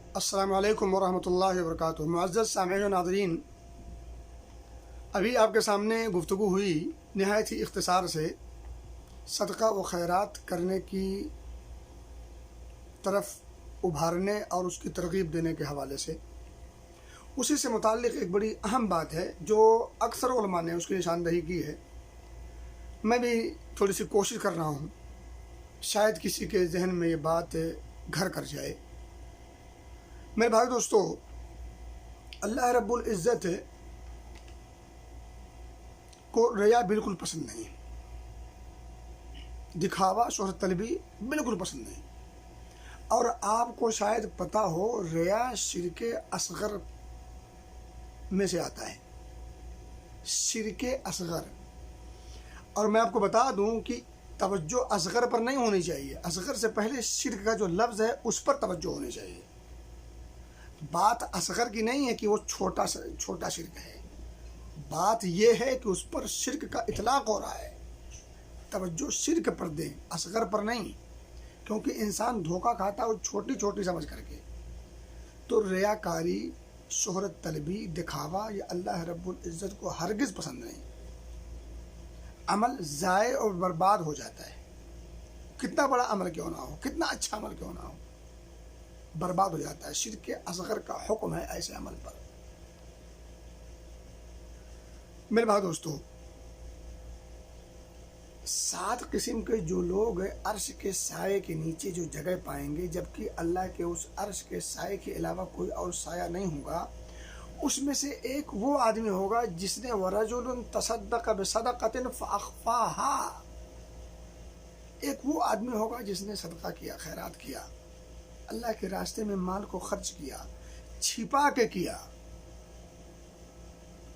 السلام علیکم ورحمۃ اللہ وبرکاتہ۔ معزز سامعین و ناظرین، ابھی آپ کے سامنے گفتگو ہوئی نہایت ہی اختصار سے صدقہ و خیرات کرنے کی طرف ابھارنے اور اس کی ترغیب دینے کے حوالے سے۔ اسی سے متعلق ایک بڑی اہم بات ہے جو اکثر علماء نے اس کی نشاندہی کی ہے۔ میں بھی تھوڑی سی کوشش کر رہا ہوں، شاید کسی کے ذہن میں یہ بات گھر کر جائے۔ میرے بھائی دوستو، اللہ رب العزت کو ریا بالکل پسند نہیں، دکھاوا، شہرت طلبی بالکل پسند نہیں۔ اور آپ کو شاید پتہ ہو، ریا شرک اصغر میں سے آتا ہے، شرک اصغر۔ اور میں آپ کو بتا دوں کہ توجہ اصغر پر نہیں ہونی چاہیے، اصغر سے پہلے شرک کا جو لفظ ہے اس پر توجہ ہونی چاہیے۔ بات اصغر کی نہیں ہے کہ وہ چھوٹا شرک ہے، بات یہ ہے کہ اس پر شرک کا اطلاق ہو رہا ہے۔ توجہ شرک پر دیں، اصغر پر نہیں، کیونکہ انسان دھوکہ کھاتا ہے وہ چھوٹی سمجھ کر کے۔ تو ریاکاری، شہرت طلبی، دکھاوا، یہ اللہ رب العزت کو ہرگز پسند نہیں۔ عمل ضائع اور برباد ہو جاتا ہے، کتنا بڑا عمل کیوں نہ ہو، کتنا اچھا عمل کیوں نہ ہو، برباد ہو جاتا ہے۔ شرک اصغر کا حکم ہے ایسے عمل پر۔ میرے بھائی دوستو، 7 قسم کے جو لوگ عرش کے سائے کے نیچے جو جگہ پائیں گے، جبکہ اللہ کے اس عرش کے سائے کے علاوہ کوئی اور سایہ نہیں ہوگا، اس میں سے ایک وہ آدمی ہوگا جس نے وَرَجُلٌ تَصَدَّقَ بِصَدَقَةٍ فَأَخْفَاهَا، ایک وہ آدمی ہوگا جس نے صدقہ کیا، خیرات کیا، اللہ کے راستے میں مال کو خرچ کیا، چھپا کے کیا،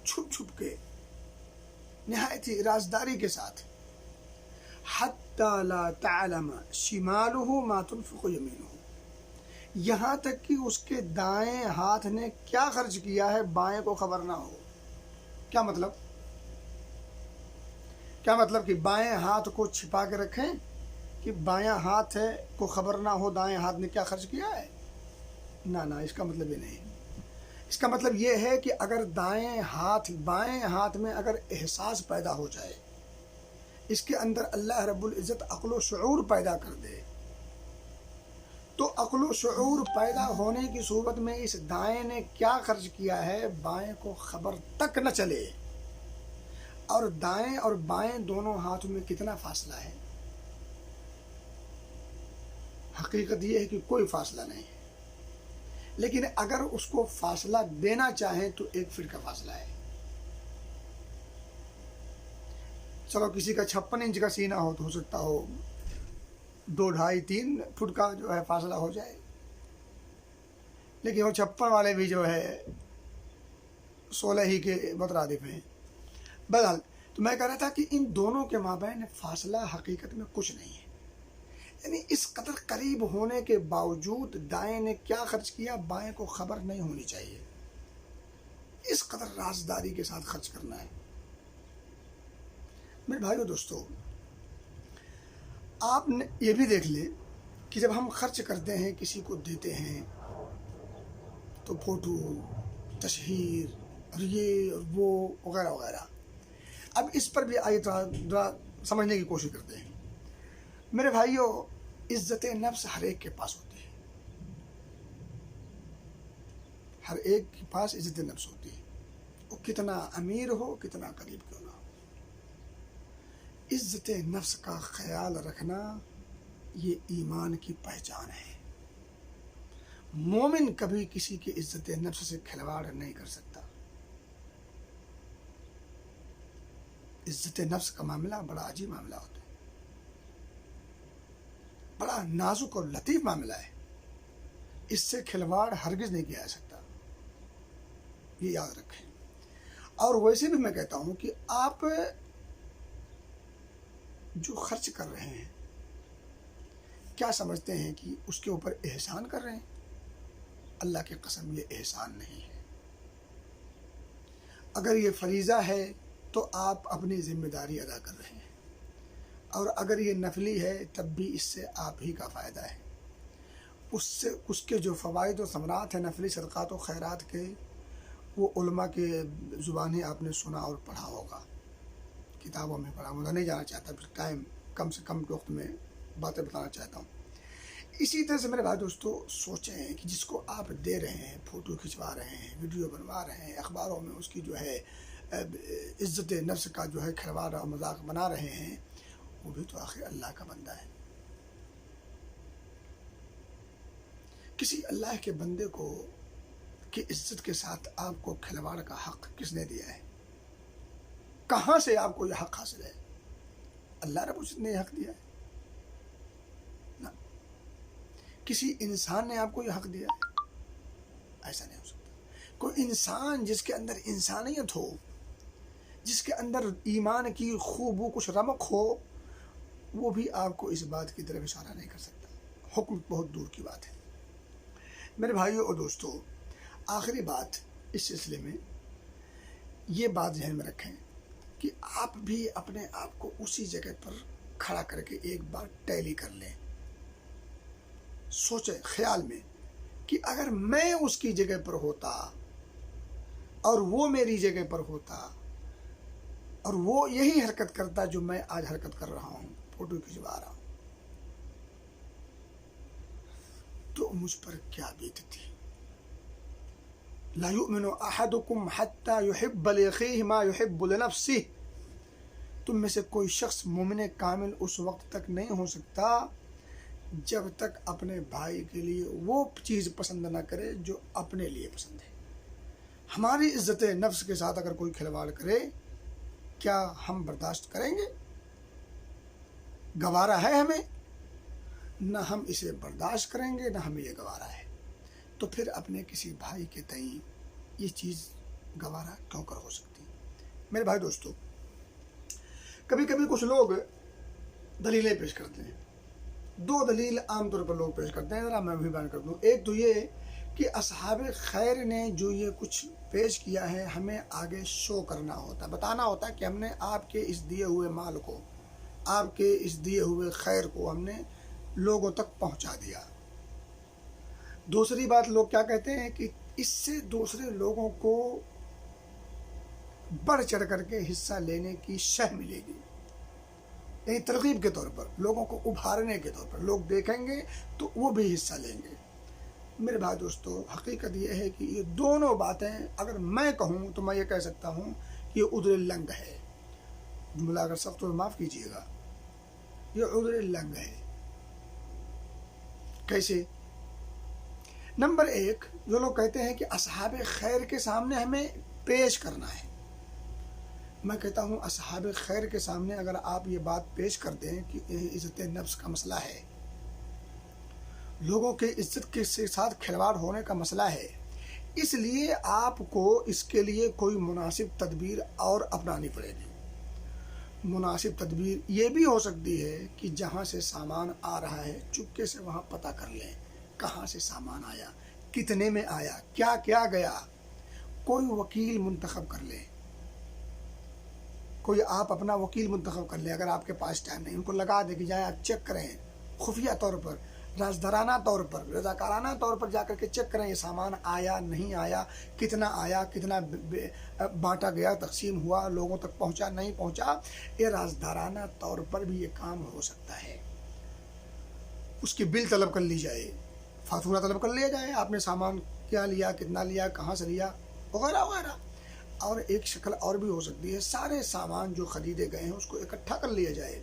چھپ کے، نہایت ہی رازداری کے ساتھ۔ حَتَّى لَا تَعْلَمَ شِمَالُهُ مَا تُنْفِقُ يَمِينُهُ، یہاں تک کہ اس کے دائیں ہاتھ نے کیا خرچ کیا ہے بائیں کو خبر نہ ہو۔ کیا مطلب کہ بائیں ہاتھ کو چھپا کے رکھیں کہ بائیں ہاتھ کو خبر نہ ہو دائیں ہاتھ نے کیا خرچ کیا ہے؟ نہ، اس کا مطلب یہ نہیں۔ اس کا مطلب یہ ہے کہ اگر بائیں ہاتھ میں اگر احساس پیدا ہو جائے، اس کے اندر اللہ رب العزت عقل و شعور پیدا کر دے، تو عقل و شعور پیدا ہونے کی صورت میں اس دائیں نے کیا خرچ کیا ہے بائیں کو خبر تک نہ چلے۔ اور دائیں اور بائیں دونوں ہاتھوں میں کتنا فاصلہ ہے؟ حقیقت یہ ہے کہ کوئی فاصلہ نہیں ہے، لیکن اگر اس کو فاصلہ دینا چاہیں تو 1 فٹ کا فاصلہ ہے۔ چلو کسی کا 56 انچ کا سینہ ہو تو ہو سکتا ہو 2، 2.5، 3 فٹ کا جو ہے فاصلہ ہو جائے، لیکن وہ 56 والے بھی جو ہے 16 ہی کے مترادف ہیں۔ بہرحال، تو میں کہہ رہا تھا کہ ان دونوں کے مابین فاصلہ حقیقت میں کچھ نہیں ہے، یعنی اس قدر قریب ہونے کے باوجود دائیں نے کیا خرچ کیا بائیں کو خبر نہیں ہونی چاہیے۔ اس قدر رازداری کے ساتھ خرچ کرنا ہے۔ میرے بھائیو دوستو، آپ نے یہ بھی دیکھ لیں کہ جب ہم خرچ کرتے ہیں، کسی کو دیتے ہیں، تو فوٹو، تشہیر اور یہ اور وہ وغیرہ وغیرہ۔ اب اس پر بھی آئیے تھوڑا سمجھنے کی کوشش کرتے ہیں۔ میرے بھائیو، عزت نفس ہر ایک کے پاس ہوتی ہے، ہر ایک کے پاس عزت نفس ہوتی ہے، وہ کتنا امیر ہو، کتنا قریب کیوں نہ ہو۔ عزت نفس کا خیال رکھنا یہ ایمان کی پہچان ہے۔ مومن کبھی کسی کی عزت نفس سے کھلواڑ نہیں کر سکتا۔ عزت نفس کا معاملہ بڑا عجیب معاملہ ہوتا ہے، بڑا نازک اور لطیف معاملہ ہے، اس سے کھلواڑ ہرگز نہیں کیا جا سکتا، یہ یاد رکھیں۔ اور ویسے بھی میں کہتا ہوں کہ آپ جو خرچ کر رہے ہیں، کیا سمجھتے ہیں کہ اس کے اوپر احسان کر رہے ہیں؟ اللہ کی قسم، یہ احسان نہیں ہے۔ اگر یہ فریضہ ہے تو آپ اپنی ذمہ داری ادا کر رہے ہیں، اور اگر یہ نفلی ہے تب بھی اس سے آپ ہی کا فائدہ ہے۔ اس کے جو فوائد و ثمرات ہیں نفلی صدقات و خیرات کے، وہ علماء کے زبانی آپ نے سنا اور پڑھا ہوگا، کتابوں میں پڑھا. مجھے نہیں جانا چاہتا، پھر ٹائم کم سے کم وقت میں باتیں بتانا چاہتا ہوں. اسی طرح سے میرے بھائی دوستو سوچیں کہ جس کو آپ دے رہے ہیں، فوٹو کھنچوا رہے ہیں، ویڈیو بنوا رہے ہیں، اخباروں میں اس کی جو ہے عزت نفس کا جو ہے کھلواڑ اور مذاق بنا رہے ہیں، وہ بھی تو آخر اللہ کا بندہ ہے. کسی اللہ کے بندے کو کی عزت کے ساتھ آپ کو کھلواڑ کا حق کس نے دیا ہے؟ کہاں سے آپ کو یہ حق حاصل ہے؟ اللہ رب العزت نے یہ حق دیا ہے؟ نہ. کسی انسان نے آپ کو یہ حق دیا ہے؟ ایسا نہیں ہو سکتا. کوئی انسان جس کے اندر انسانیت ہو، جس کے اندر ایمان کی خوب کچھ رمق ہو، وہ بھی آپ کو اس بات کی طرف اشارہ نہیں کر سکتا. حکم بہت دور کی بات ہے. میرے بھائیوں اور دوستو، آخری بات اس سلسلے میں یہ بات ذہن میں رکھیں کہ آپ بھی اپنے آپ کو اسی جگہ پر کھڑا کر کے ایک بار ٹیلی کر لیں. سوچیں خیال میں کہ اگر میں اس کی جگہ پر ہوتا اور وہ میری جگہ پر ہوتا اور وہ یہی حرکت کرتا جو میں آج حرکت کر رہا ہوں، فوٹو کھنچوا رہا ہوں، تو مجھ پر کیا بیتتی. لا یؤمن احدکم حتی یحب لأخیہ ما یحب لنفسہ. تم میں سے کوئی شخص مومن کامل اس وقت تک نہیں ہو سکتا جب تک اپنے بھائی کے لیے وہ چیز پسند نہ کرے جو اپنے لیے پسند ہے. ہماری عزت نفس کے ساتھ اگر کوئی کھلواڑ کرے، کیا ہم برداشت کریں گے؟ گوارا ہے ہمیں؟ نہ ہم اسے برداشت کریں گے، نہ ہمیں یہ گوارا ہے. تو پھر اپنے کسی بھائی کے تئیں یہ چیز گوارا کیوں کر ہو سکتی؟ میرے بھائی دوستو، کبھی کبھی کچھ لوگ دلیلیں پیش کرتے ہیں. دو دلیل عام طور پر لوگ پیش کرتے ہیں، ذرا میں بھی بیان کر دوں. ایک تو یہ کہ اصحاب خیر نے جو یہ کچھ پیش کیا ہے، ہمیں آگے شو کرنا ہوتا، بتانا ہوتا کہ ہم نے آپ کے اس دیے ہوئے مال کو، آپ کے اس دیے ہوئے خیر کو ہم نے لوگوں تک پہنچا دیا. دوسری بات لوگ کیا کہتے ہیں کہ اس سے دوسرے لوگوں کو بڑھ چڑھ کر کے حصہ لینے کی شہ ملے گی. یعنی ترغیب کے طور پر، لوگوں کو ابھارنے کے طور پر، لوگ دیکھیں گے تو وہ بھی حصہ لیں گے. میرے بھائی دوستو، حقیقت یہ ہے کہ یہ دونوں باتیں اگر میں کہوں تو میں یہ کہہ سکتا ہوں کہ یہ عذر لنگ ہے. جملہ اگر سخت ہو معاف کیجیے گا، یہ عذر لنگ ہے. کیسے؟ نمبر ایک، جو لوگ کہتے ہیں کہ اصحاب خیر کے سامنے ہمیں پیش کرنا ہے. میں کہتا ہوں اصحاب خیر کے سامنے اگر آپ یہ بات پیش کر دیں کہ عزت نفس کا مسئلہ ہے، لوگوں کے عزت کے ساتھ کھلواڑ ہونے کا مسئلہ ہے، اس لیے آپ کو اس کے لیے کوئی مناسب تدبیر اور اپنانی پڑے گی. مناسب تدبیر یہ بھی ہو سکتی ہے کہ جہاں سے سامان آ رہا ہے چپکے سے وہاں پتہ کر لیں کہاں سے سامان آیا، کتنے میں آیا، کیا کیا گیا. کوئی وکیل منتخب کر لیں، کوئی آپ اپنا وکیل منتخب کر لیں. اگر آپ کے پاس ٹائم نہیں، ان کو لگا دے کہ جائیں آپ چیک کریں، خفیہ طور پر، رازدارانہ طور پر، رضاکارانہ طور پر جا کر کے چیک کریں یہ سامان آیا نہیں آیا، کتنا بانٹا گیا، تقسیم ہوا، لوگوں تک پہنچا نہیں پہنچا. یہ رازدارانہ طور پر بھی یہ کام ہو سکتا ہے. اس کی بل طلب کر لی جائے، فاتورہ طلب کر لیا جائے، آپ نے سامان کیا لیا، کتنا لیا، کہاں سے لیا، وغیرہ وغیرہ. اور ایک شکل اور بھی ہو سکتی ہے، سارے سامان جو خریدے گئے ہیں اس کو اکٹھا کر لیا جائے،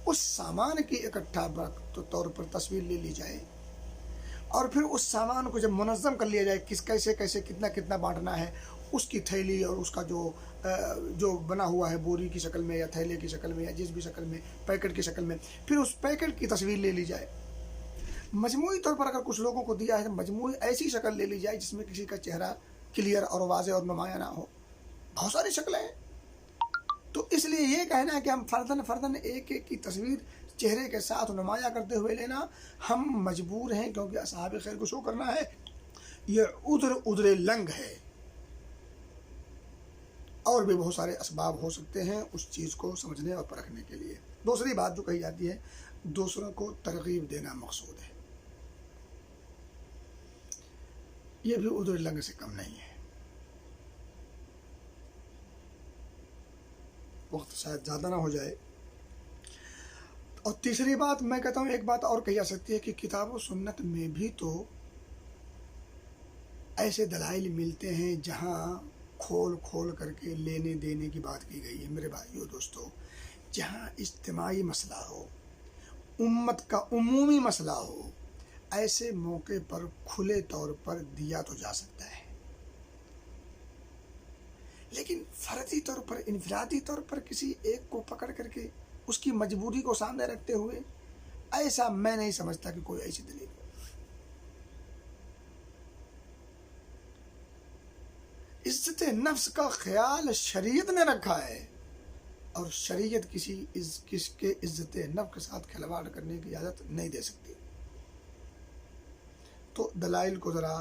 اس سامان کی اکٹھا طور پر تصویر لے لی جائے، اور پھر اس سامان کو جب منظم کر لیا جائے کیسے کیسے کتنا بانٹنا ہے، اس کی تھیلی اور اس کا جو بنا ہوا ہے بوری کی شکل میں یا تھیلے کی شکل میں یا جس بھی شکل میں، پیکٹ کی شکل میں، پھر اس پیکٹ کی تصویر لے لی جائے. مجموعی طور پر اگر کچھ لوگوں کو دیا ہے تو مجموعی ایسی شکل لے لی جائے جس میں کسی کا چہرہ کلیئر اور واضح اور نمایاں نہ ہو. بہت ساری شکلیں ہیں. تو اس لیے یہ کہنا ہے کہ ہم فرداً ایک کی تصویر چہرے کے ساتھ نمایاں کرتے ہوئے لینا ہم مجبور ہیں، کیونکہ اصحاب خیر کو شو کرنا ہے. یہ عذر لنگ ہے. اور بھی بہت سارے اسباب ہو سکتے ہیں اس چیز کو سمجھنے اور پرکھنے کے لیے. دوسری بات جو کہی جاتی ہے، دوسروں کو ترغیب دینا مقصود ہے. یہ بھی ادھر لنگ سے کم نہیں ہے. وقت شاید زیادہ نہ ہو جائے. اور تیسری بات میں کہتا ہوں، ایک بات اور کہی جا سکتی ہے کہ کتاب و سنت میں بھی تو ایسے دلائل ملتے ہیں جہاں کھول کھول کر کے لینے دینے کی بات کی گئی ہے. میرے بھائیو دوستو، جہاں اجتماعی مسئلہ ہو، امت کا عمومی مسئلہ ہو، ایسے موقع پر کھلے طور پر دیا تو جا سکتا ہے، لیکن فردی طور پر، انفرادی طور پر کسی ایک کو پکڑ کر کے اس کی مجبوری کو سامنے رکھتے ہوئے ایسا میں نہیں سمجھتا کہ کوئی ایسی دلیل ہو. عزت نفس کا خیال شریعت نے رکھا ہے، اور شریعت کس کے عزت نفس کے ساتھ کھلواڑ کرنے کی اجازت نہیں دے سکتی. تو دلائل کو ذرا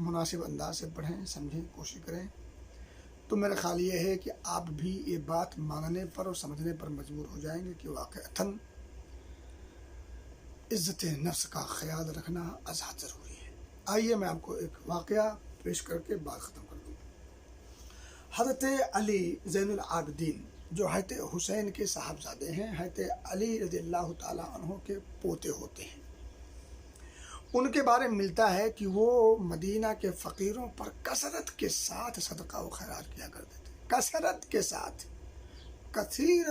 مناسب انداز سے پڑھیں، سمجھیں، کوشش کریں. تو میرا خیال یہ ہے کہ آپ بھی یہ بات ماننے پر اور سمجھنے پر مجبور ہو جائیں گے کہ واقعتاً عزت نفس کا خیال رکھنا ازحد ضروری ہے. آئیے میں آپ کو ایک واقعہ پیش کر کے بات ختم کر دوں. حضرت علی زین العابدین جو حضرت حسین کے صاحبزادے ہیں، حضرت علی رضی اللہ تعالیٰ عنہ کے پوتے ہوتے ہیں، ان کے بارے میں ملتا ہے کہ وہ مدینہ کے فقیروں پر کثرت کے ساتھ صدقہ و خیرات کیا کرتے تھے. کثرت کے ساتھ، کثیر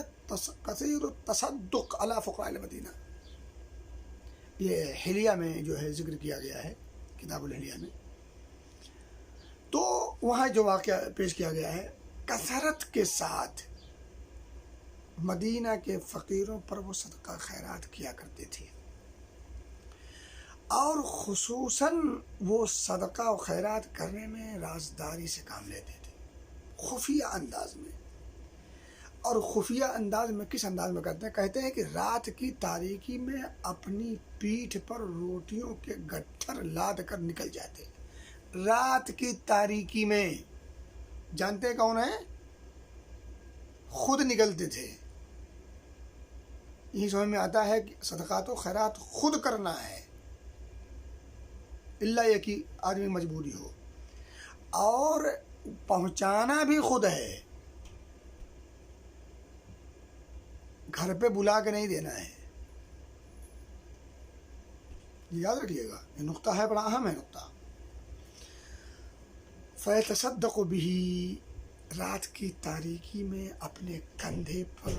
التصدق علی فقراء المدینہ. یہ حلیہ میں جو ہے ذکر کیا گیا ہے، کتاب الحلیہ میں. تو وہاں جو واقعہ پیش کیا گیا ہے، کثرت کے ساتھ مدینہ کے فقیروں پر وہ صدقہ خیرات کیا کرتے تھے، اور خصوصاً وہ صدقہ و خیرات کرنے میں رازداری سے کام لیتے تھے، خفیہ انداز میں. اور خفیہ انداز میں کس انداز میں کرتے ہیں؟ کہتے ہیں کہ رات کی تاریکی میں اپنی پیٹھ پر روٹیوں کے گٹھر لاد کر نکل جاتے. رات کی تاریکی میں، جانتے کون ہیں؟ خود نکلتے تھے. یہی سمجھ میں آتا ہے کہ صدقات و خیرات خود کرنا ہے، اللہ یہ کہ آدمی مجبوری ہو، اور پہنچانا بھی خود ہے، گھر پہ بلا کے نہیں دینا ہے. یاد رکھیے گا، یہ نقطہ ہے، بڑا اہم ہے نقطہ. فَيَتَصَدَّقُ بِهِ، رات کی تاریکی میں اپنے کندھے پر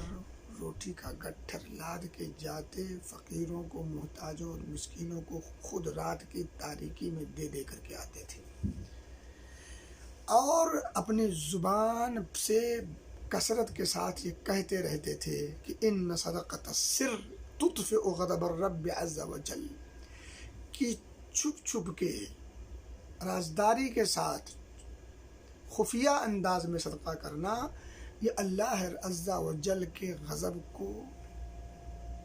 روٹی کا گٹھر لاد کے جاتے، فقیروں کو، محتاجوں اور مسکینوں کو خود رات کی تاریکی میں دے دے کر کے آتے تھے، اور اپنی زبان سے کثرت کے ساتھ یہ کہتے رہتے تھے کہ ان صدقۃ السر تطفئ غضب الرب عز وجل، کہ چھپ چھپ کے، رازداری کے ساتھ، خفیہ انداز میں صدقہ کرنا یہ اللہ عز وجل کے غضب کو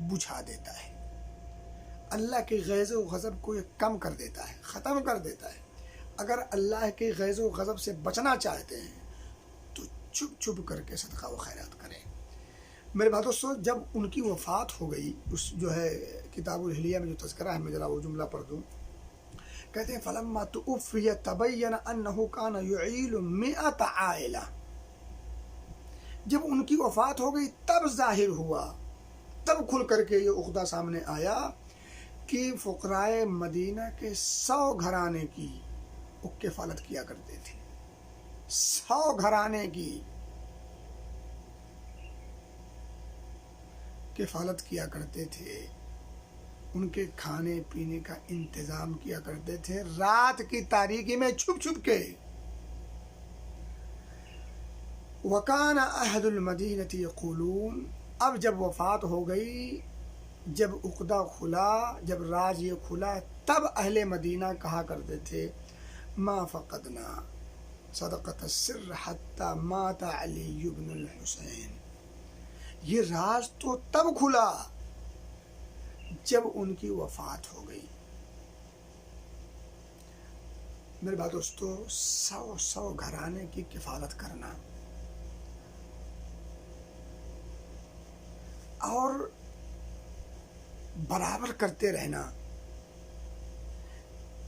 بجھا دیتا ہے، اللہ کے غیظ و غضب کو یہ کم کر دیتا ہے، ختم کر دیتا ہے. اگر اللہ کے غیظ و غضب سے بچنا چاہتے ہیں تو چھپ چھپ کر کے صدقہ و خیرات کریں. میرے بھائی دوستو، جب ان کی وفات ہو گئی، اس جو ہے کتاب الحلیہ میں جو تذکرہ ہے، میں ذرا وہ جملہ پڑھ دوں. کہتے ہیں فَلَمَّا تُوفِّيَ تَبَيَّنَ أَنَّهُ كَانَ يُعِيلُ 100 عَائِلَةٍ، جب ان کی وفات ہو گئی تب ظاہر ہوا، تب کھل کر کے یہ عقدہ سامنے آیا کہ فقراء مدینہ کے 100 گھرانے کی وہ کفالت کیا کرتے تھے. 100 گھرانے کی کفالت کیا کرتے تھے، ان کے کھانے پینے کا انتظام کیا کرتے تھے رات کی تاریکی میں چھپ چھپ کے. وَكَانَ أَهْلُ الْمَدِينَةِ يَقُولُونَ، اب جب وفات ہو گئی، جب عقدہ کھلا، جب راز یہ کھلا، تب اہل مدینہ کہا کرتے تھے مَا فَقَدْنَا صَدَقَةَ السِّرِّ حَتَّى مَاتَ عَلِيُّ بْنُ الْحُسَيْنِ، یہ راز تو تب کھلا جب ان کی وفات ہو گئی. میرے بھائی دوستو، 100 گھرانے کی کفالت کرنا اور برابر کرتے رہنا،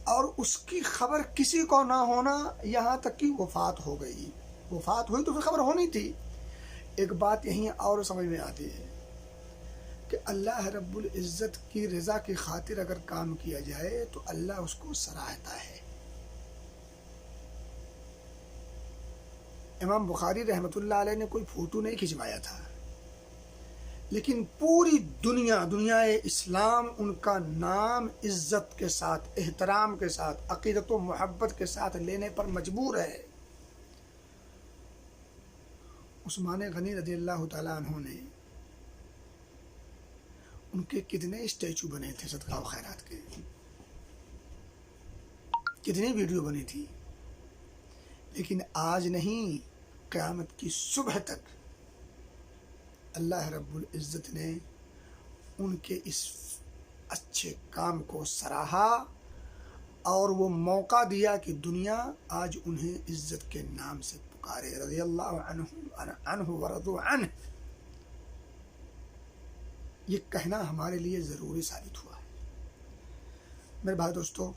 اور اس کی خبر کسی کو نہ ہونا، یہاں تک کہ وفات ہو گئی. وفات ہوئی تو پھر خبر ہونی تھی. ایک بات یہیں اور سمجھ میں آتی ہے کہ اللہ رب العزت کی رضا کی خاطر اگر کام کیا جائے تو اللہ اس کو سراہتا ہے. امام بخاری رحمۃ اللہ علیہ نے کوئی فوٹو نہیں کھنچوایا تھا، لیکن پوری دنیا اسلام ان کا نام عزت کے ساتھ، احترام کے ساتھ، عقیدت و محبت کے ساتھ لینے پر مجبور ہے. عثمان غنی رضی اللہ تعالیٰ عنہ نے، ان کے کتنے اسٹیچو بنے تھے صدقہ و خیرات کے، کتنی ویڈیو بنی تھی، لیکن آج نہیں، قیامت کی صبح تک اللہ رب العزت نے ان کے اس اچھے کام کو سراہا اور وہ موقع دیا کہ دنیا آج انہیں عزت کے نام سے پکارے. رضی اللہ عنہ ورضوا عنہ، یہ کہنا ہمارے لیے ضروری ثابت ہوا ہے. میرے بھائی دوستو،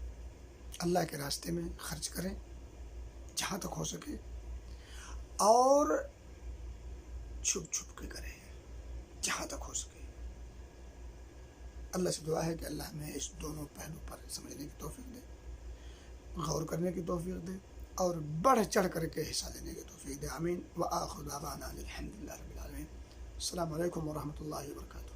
اللہ کے راستے میں خرچ کریں جہاں تک ہو سکے، اور چھپ چھپ کے کریں جہاں تک ہو سکے. اللہ سے دعا ہے کہ اللہ ہمیں اس دونوں پہلو پر سمجھنے کی توفیق دے، غور کرنے کی توفیق دے، اور بڑھ چڑھ کر کے حصہ لینے کی توفیق دے. آمین. وآخر دعوانا الحمد للہ رب العالمین. السلام علیکم ورحمۃ اللہ وبرکاتہ.